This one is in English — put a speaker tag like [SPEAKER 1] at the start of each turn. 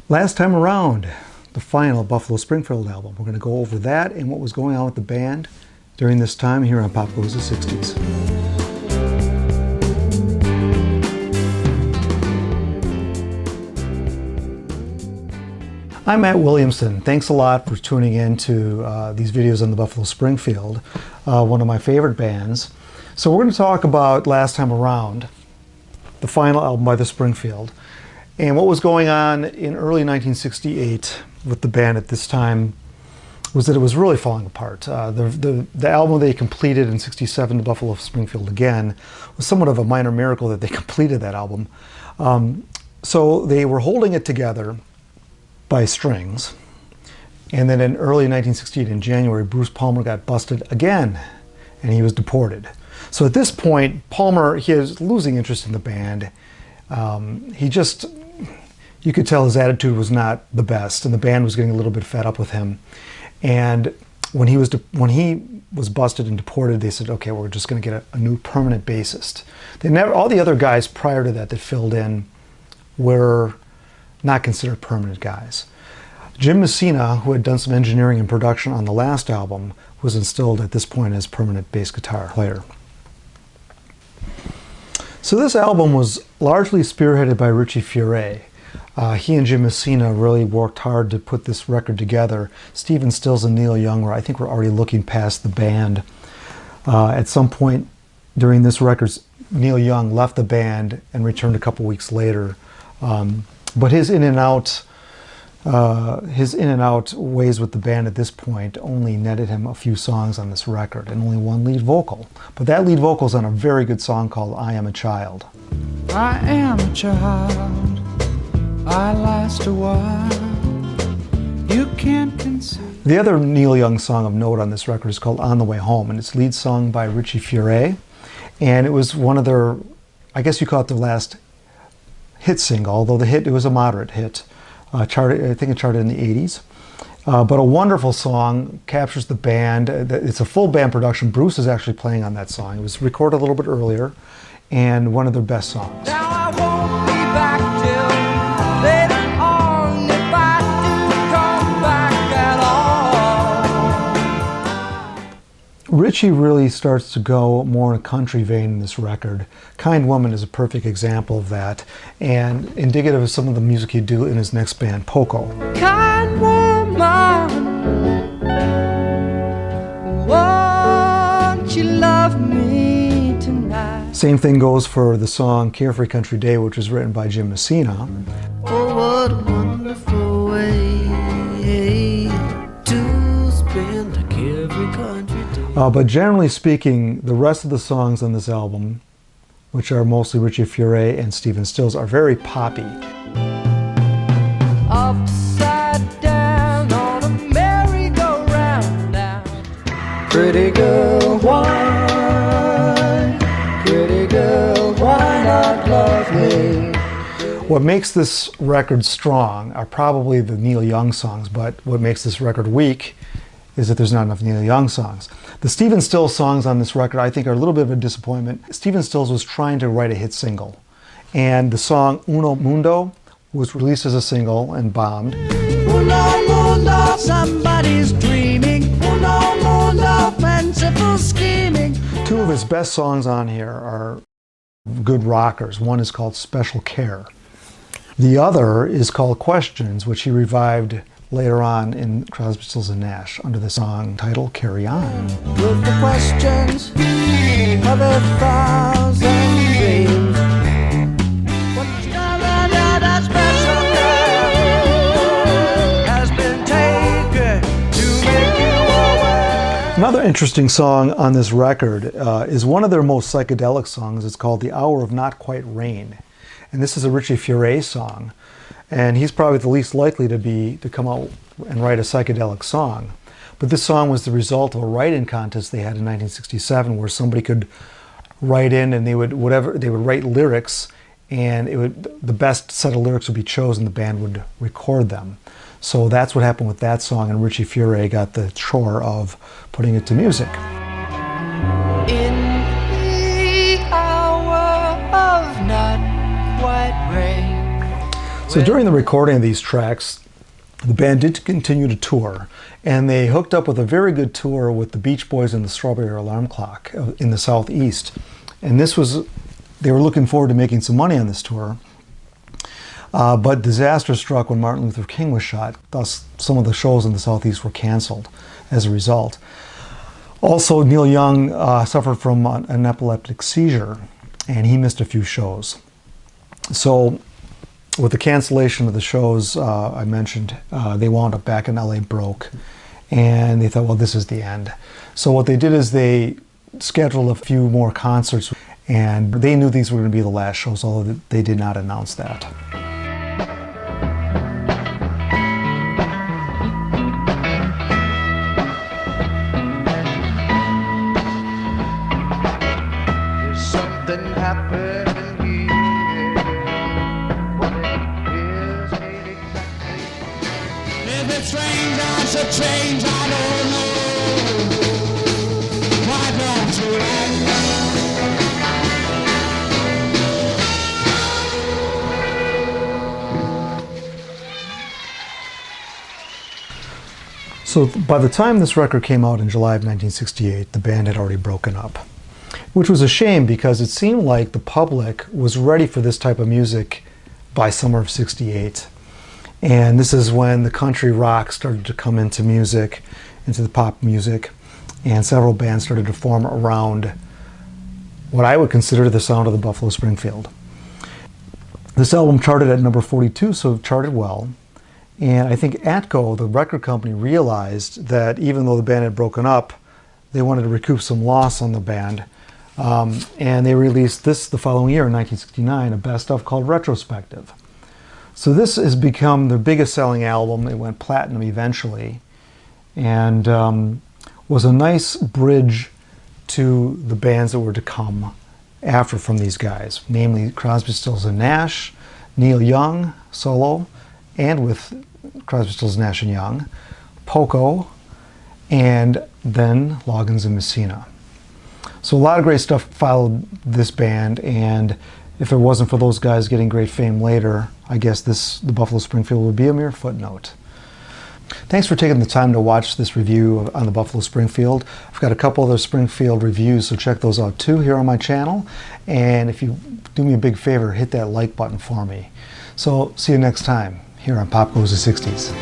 [SPEAKER 1] Last time around, the final Buffalo Springfield album. We're going to go over that and what was going on with the band during this time here on Pop Goes the 60s. I'm Matt Williamson. Thanks a lot for tuning in to these videos on the Buffalo Springfield, one of my favorite bands. So we're going to talk about Last Time Around, the final album by the Springfield, and what was going on in early 1968 with the band at this time was that it was really falling apart. The album they completed in '67, Buffalo Springfield Again, was somewhat of a minor miracle that they completed that album. So they were holding it together by strings, and then in early 1968, in January, Bruce Palmer got busted again, and he was deported. So at this point, Palmer, he was losing interest in the band. You could tell his attitude was not the best, and the band was getting a little bit fed up with him. And when he was busted and deported, they said, okay, we're just going to get a new permanent bassist. All the other guys prior to that filled in were not considered permanent guys. Jim Messina, who had done some engineering and production on the last album, was installed at this point as permanent bass guitar player. So this album was largely spearheaded by Richie Furay. He and Jim Messina really worked hard to put this record together. Stephen Stills and Neil Young were already looking past the band. At some point during this record, Neil Young left the band and returned a couple weeks later. But his in and out ways with the band at this point only netted him a few songs on this record and only one lead vocal. But that lead vocal is on a very good song called I Am a Child.
[SPEAKER 2] I am a child, I last a while, you can't conceive.
[SPEAKER 1] The other Neil Young song of note on this record is called On the Way Home, and it's lead sung by Richie Furay, and it was one of their, I guess you call it their last hit single, although it was a moderate hit. I think it charted in the 80s. But a wonderful song, captures the band. It's a full band production. Bruce is actually playing on that song. It was recorded a little bit earlier, and one of their best songs.
[SPEAKER 2] Now I won't be back till later on if I do come back at all.
[SPEAKER 1] Richie really starts to go more in a country vein in this record. Kind Woman is a perfect example of that, and indicative of some of the music he'd do in his next band, Poco.
[SPEAKER 2] Kind woman, won't you love me tonight?
[SPEAKER 1] Same thing goes for the song Carefree Country Day, which was written by Jim Messina.
[SPEAKER 2] Oh, what a wonderful way to spend a carefree country day.
[SPEAKER 1] But generally speaking, the rest of the songs on this album, which are mostly Richie Furay and Stephen Stills, are very poppy.
[SPEAKER 2] Upside down on a merry-go-round now. Pretty girl, why not love me?
[SPEAKER 1] What makes this record strong are probably the Neil Young songs, but what makes this record weak is that there's not enough Neil Young songs. The Stephen Stills songs on this record, I think, are a little bit of a disappointment. Stephen Stills was trying to write a hit single, and the song Uno Mundo was released as a single and bombed.
[SPEAKER 2] Uno mundo, somebody's dreaming. Uno mundo, fanciful scheming.
[SPEAKER 1] Two of his best songs on here are good rockers. One is called Special Care. The other is called Questions, which he revived later on in Crosby, Stills and Nash under the song title Carry On.
[SPEAKER 2] With the questions of 1,000 dreams. What you that special care has been taken to make you aware.
[SPEAKER 1] Another interesting song on this record is one of their most psychedelic songs. It's called The Hour of Not Quite Rain. And this is a Richie Furay song. And he's probably the least likely to come out and write a psychedelic song. But this song was the result of a write-in contest they had in 1967, where somebody could write in and they would write lyrics, and the best set of lyrics would be chosen. The band would record them. So that's what happened with that song, and Richie Furay got the chore of putting it to music.
[SPEAKER 2] In the hour of not quite rain.
[SPEAKER 1] So during the recording of these tracks, the band did continue to tour, and they hooked up with a very good tour with the Beach Boys and the Strawberry Alarm Clock in the Southeast. And they were looking forward to making some money on this tour. But disaster struck when Martin Luther King was shot. Thus, some of the shows in the Southeast were canceled as a result. Also, Neil Young suffered from an epileptic seizure, and he missed a few shows. So, with the cancellation of the shows I mentioned, they wound up back in LA broke, and they thought, well, this is the end. So what they did is they scheduled a few more concerts, and they knew these were going to be the last shows, although they did not announce that.
[SPEAKER 3] Something happened here. What it is ain't exactly. If it's strange, I should change. I don't know. Why don't you
[SPEAKER 1] So by the time this record came out in July of 1968, the band had already broken up. Which was a shame because it seemed like the public was ready for this type of music by summer of '68. And this is when the country rock started to come into music, into the pop music, and several bands started to form around what I would consider the sound of the Buffalo Springfield. This album charted at number 42, so it charted well. And I think Atco, the record company, realized that even though the band had broken up, they wanted to recoup some loss on the band. And they released this the following year in 1969, a best of called Retrospective. So this has become their biggest selling album. It went platinum eventually, and was a nice bridge to the bands that were to come after from these guys, namely Crosby, Stills and Nash, Neil Young solo, and with Crosby, Stills, Nash and Young, Poco, and then Loggins and Messina. So a lot of great stuff followed this band, and if it wasn't for those guys getting great fame later, I guess the Buffalo Springfield would be a mere footnote. Thanks for taking the time to watch this review on the Buffalo Springfield. I've got a couple other Springfield reviews, so check those out too here on my channel. And if you do me a big favor, hit that like button for me. So see you next time here on Pop Goes the 60s.